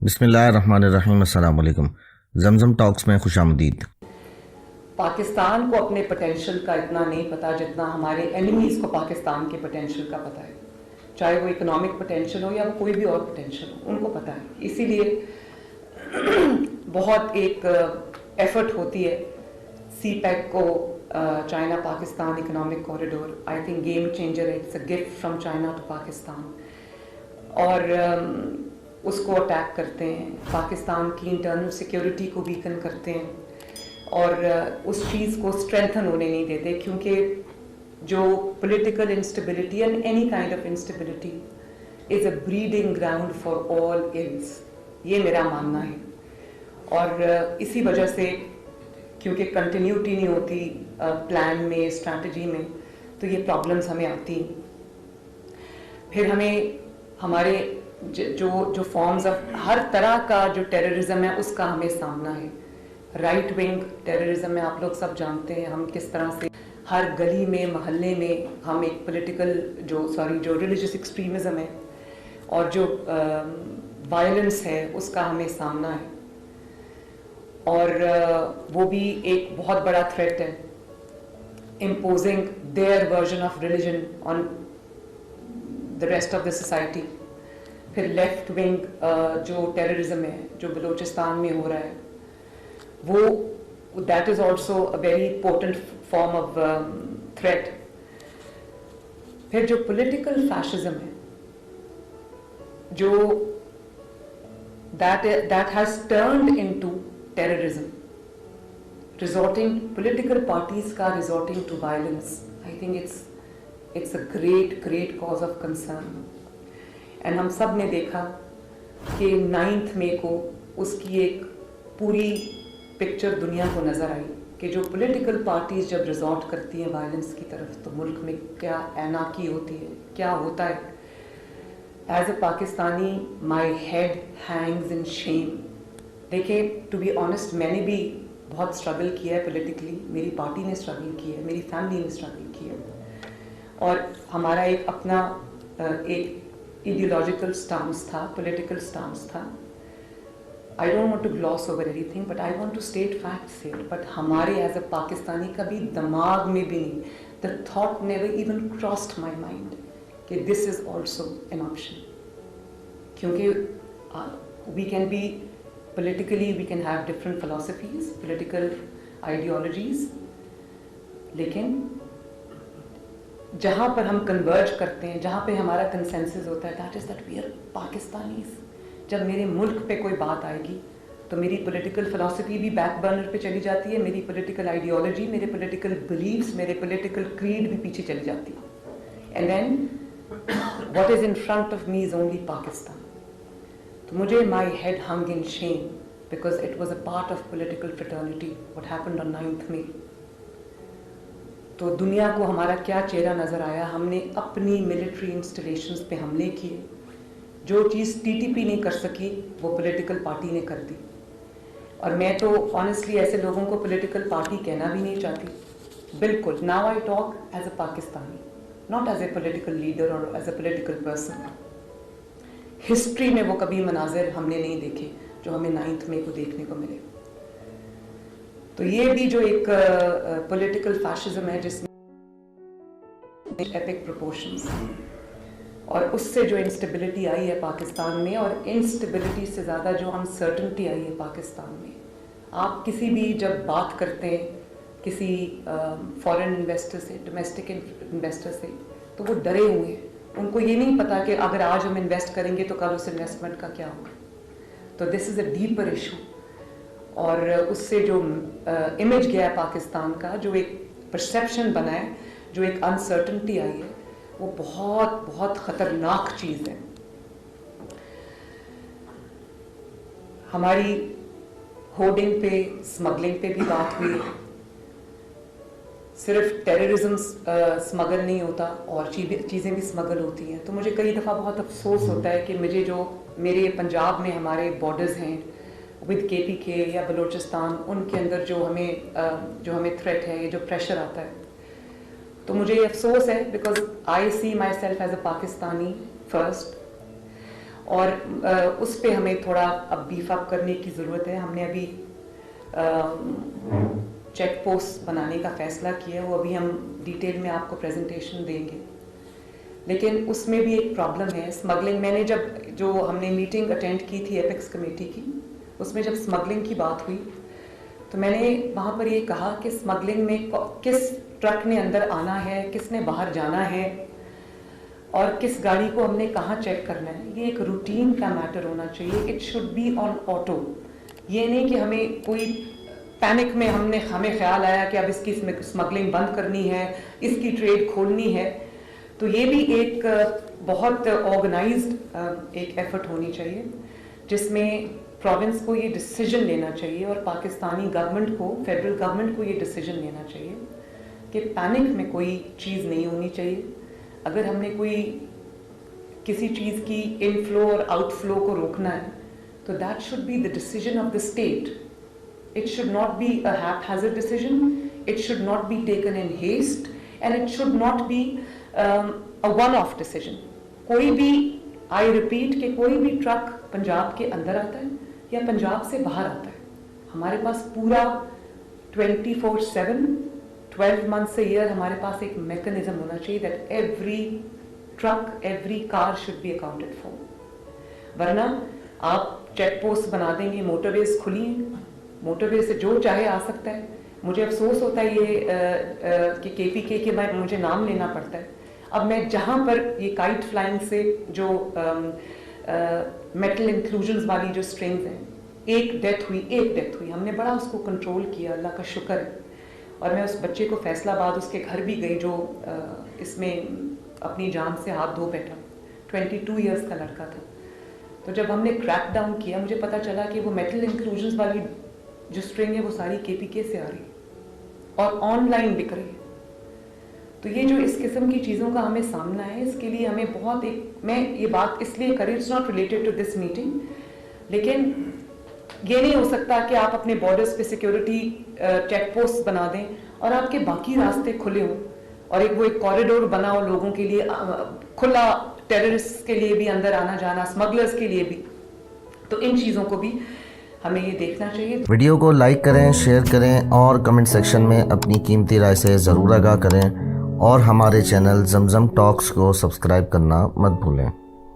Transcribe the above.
بسم اللہ الرحمن الرحیم. السلام علیکم. زمزم ٹاکس میں خوش آمدید. پاکستان کو اپنے پوٹینشیل کا اتنا نہیں پتا جتنا ہمارے اینیمیز کو پاکستان کے پوٹینشیل کا پتا ہے، چاہے وہ اکنامک پوٹینشیل ہو یا وہ کوئی بھی اور پوٹینشیل ہو، ان کو پتا ہے. اسی لیے بہت ایک ایفرٹ ہوتی ہے سی پیک کو، China Pakistan economic corridor. I think game changer ہے، it's a gift from China to Pakistan. اور اس کو اٹیک کرتے ہیں، پاکستان کی انٹرنل سیکیورٹی کو ویکن کرتے ہیں اور اس چیز کو اسٹرینتھن ہونے نہیں دیتے، کیونکہ جو political instability and any kind of instability is a breeding ground for all ills, یہ میرا ماننا ہے. اور اسی وجہ سے کیونکہ کنٹینیوٹی نہیں ہوتی پلان میں، اسٹریٹجی میں، تو یہ پرابلمس ہمیں آتی ہیں. پھر ہمیں ہمارے جو فارمز آف ہر طرح کا جو ٹیررزم ہے اس کا ہمیں سامنا ہے. رائٹ ونگ ٹیررزم میں آپ لوگ سب جانتے ہیں ہم کس طرح سے ہر گلی میں، محلے میں ہم ایک پولیٹیکل جو ریلیجس ایکسٹریمزم ہے اور جو وائلنس ہے اس کا ہمیں سامنا ہے. اور وہ بھی ایک بہت بڑا تھریٹ ہے، imposing their version of religion on the rest of the society. پھر لیفٹ ونگ جو ٹیررزم ہے جو بلوچستان میں ہو رہا ہے، وہ that is also a very important form of threat. پھر جو پولیٹیکل فیشزم ہے، جو that has turned into terrorism, resorting political parties کا resorting to violence. I think it's a great cause of concern. And ہم سب نے دیکھا کہ 9 مئی کو اس کی ایک پوری پکچر دنیا کو نظر آئی کہ جو پولیٹیکل پارٹیز جب ریزورٹ کرتی ہیں وائلنس کی طرف تو ملک میں کیا ایناکی ہوتی ہے، کیا ہوتا ہے. As a Pakistani my head hangs in shame. دیکھیں، ٹو بی آنیسٹ، میں نے بھی بہت اسٹرگل کیا ہے پولیٹیکلی، میری پارٹی نے اسٹرگل کی ہے، میری فیملی نے اسٹرگل کی ہے، اور ہمارا ایک اپنا ایک ایڈیولوجیکل سٹانس تھا، پولیٹیکل سٹانس تھا. I don't want to gloss over anything, but I want to state facts here. But ہمارے ایز اے پاکستانی کبھی دماغ میں بھی نہیں، the thought never even crossed my mind کہ this is also an option. کیونکہ we can be politically, we can have different philosophies, political ideologies، لیکن جہاں پر ہم کنورج کرتے ہیں، جہاں پہ ہمارا کنسنسس ہوتا ہے، that is that we are Pakistanis. جب میرے ملک پہ کوئی بات آئے گی تو میری پولیٹیکل فلاسفی بھی بیک برنر پہ چلی جاتی ہے، میری پولیٹیکل آئیڈیالوجی، میرے پولیٹیکل بلیفس، میرے پولیٹیکل کریڈ بھی پیچھے چلی جاتی ہے. And then what is in front of me is only Pakistan. تو مجھے my head hung in shame because it was a part of political fraternity what happened on 9 May. تو دنیا کو ہمارا کیا چہرہ نظر آیا. ہم نے اپنی ملٹری انسٹالیشنز پہ حملے کیے. جو چیز ٹی ٹی پی نہیں کر سکی وہ پولیٹیکل پارٹی نے کر دی. اور میں تو آنیسٹلی ایسے لوگوں کو پولیٹیکل پارٹی کہنا بھی نہیں چاہتی. بالکل. Now I talk as a Pakistani, not as a political leader اور as a political person. History میں وہ کبھی مناظر ہم نے نہیں دیکھے جو ہمیں 9 مئی کو دیکھنے کو ملے. تو یہ بھی جو ایک پولیٹیکل فیشزم ہے جس میں ایپک پروپورشنز، اور اس سے جو انسٹیبلٹی آئی ہے پاکستان میں، اور انسٹیبلٹی سے زیادہ جو انسرٹنٹی آئی ہے پاکستان میں. آپ کسی بھی جب بات کرتے ہیں کسی فارن انویسٹر سے، ڈومیسٹک انویسٹر سے، تو وہ ڈرے ہوئے ہیں. ان کو یہ نہیں پتا کہ اگر آج ہم انویسٹ کریں گے تو کل اس انویسٹمنٹ کا کیا ہوگا. تو دس از اے ڈیپر ایشو. اور اس سے جو امیج گیا ہے پاکستان کا، جو ایک پرسیپشن بنا ہے، جو ایک انسرٹنٹی آئی ہے، وہ بہت بہت خطرناک چیز ہے. ہماری ہورڈنگ پہ، اسمگلنگ پہ بھی بات ہوئی ہے. صرف ٹیررزم اسمگل نہیں ہوتا اور چیزیں بھی اسمگل ہوتی ہیں. تو مجھے کئی دفعہ بہت افسوس ہوتا ہے کہ مجھے جو میرے پنجاب میں ہمارے بارڈرز ہیں ود کے پی کے یا بلوچستان، ان کے اندر جو ہمیں تھریٹ ہے، جو پریشر آتا ہے، تو مجھے یہ افسوس ہے because I see myself as a Pakistani first. اور اس پہ ہمیں تھوڑا اب بیف اپ کرنے کی ضرورت ہے. ہم نے ابھی چیک پوسٹ بنانے کا فیصلہ کیا ہے, وہ ابھی ہم ڈیٹیل میں آپ کو پریزنٹیشن دیں گے. لیکن اس میں بھی ایک پرابلم ہے اسمگلنگ. میں نے جو ہم نے میٹنگ اٹینڈ کی تھی ایپیکس کمیٹی کی, اس میں جب اسمگلنگ کی بات ہوئی تو میں نے وہاں پر یہ کہا کہ اسمگلنگ میں کس ٹرک نے اندر آنا ہے, کس نے باہر جانا ہے, اور کس گاڑی کو ہم نے کہاں چیک کرنا ہے, یہ ایک روٹین کا میٹر ہونا چاہیے. It should be on auto. یہ نہیں کہ ہمیں کوئی پینک میں ہمیں خیال آیا کہ اب اس کی اسمگلنگ بند کرنی ہے, اس کی ٹریڈ کھولنی ہے. تو یہ بھی ایک بہت آرگنائزڈ ایک ایفرٹ ہونی چاہیے, جس میں پروونس کو یہ ڈیسیجن لینا چاہیے اور پاکستانی گورنمنٹ کو, فیڈرل گورنمنٹ کو یہ ڈیسیجن لینا چاہیے کہ پینک میں کوئی چیز نہیں ہونی چاہیے. اگر ہم نے کسی چیز کی ان فلو اور آؤٹ فلو کو روکنا ہے تو that should be the decision of the state. It should not be a haphazard decision, it should not be taken in haste, and it should not be a one off decision. کوئی بھی, I repeat, کہ کوئی بھی truck Punjab کے اندر آتا ہے یا پنجاب سے باہر آتا ہے, ہمارے پاس پورا 24/7 12 months a year ہمارے پاس ایک میکنزم ہونا چاہیے that every truck, every car should be accounted for. ورنہ آپ چیک پوسٹ بنا دیں گے, موٹر ویز کھلی ہیں, موٹر وے سے جو چاہے آ سکتا ہے. مجھے افسوس ہوتا ہے یہ کہ KPK کے مجھے نام لینا پڑتا ہے. اب میں جہاں پر یہ کائٹ فلائنگ سے جو میٹل انکلوژنز والی جو اسٹرنگز ہیں, ایک ڈیتھ ہوئی, ہم نے بڑا اس کو کنٹرول کیا, اللہ کا شکر ہے. اور میں اس بچے کو فیصلہ آباد اس کے گھر بھی گئی جو اس میں اپنی جان سے ہاتھ دھو بیٹھا, 22 ایئرس کا لڑکا تھا. تو جب ہم نے کریک ڈاؤن کیا مجھے پتا چلا کہ وہ میٹل انکلوژنز والی جو اسٹرنگ ہے وہ ساری KPK سے آ رہی اور آن لائن بک رہی ہے. تو یہ جو اس قسم کی چیزوں کا ہمیں سامنا ہے, اس کے لیے ہمیں بہت میں یہ بات اس لیے کری, it's not related to this meeting, لیکن یہ نہیں ہو سکتا کہ آپ اپنے بارڈرز پہ سیکورٹی چیک پوسٹ بنا دیں اور آپ کے باقی راستے کھلے ہوں, اور ایک کوریڈور بنا ہو لوگوں کے لیے کھلا, ٹیررسٹ کے لیے بھی اندر آنا جانا, اسمگلرز کے لیے بھی. تو ان چیزوں کو بھی ہمیں یہ دیکھنا چاہیے. ویڈیو کو لائک کریں, شیئر کریں اور کمنٹ سیکشن میں اپنی قیمتی رائے سے ضرور آگاہ کریں, اور ہمارے چینل زمزم ٹاکس کو سبسکرائب کرنا مت بھولیں.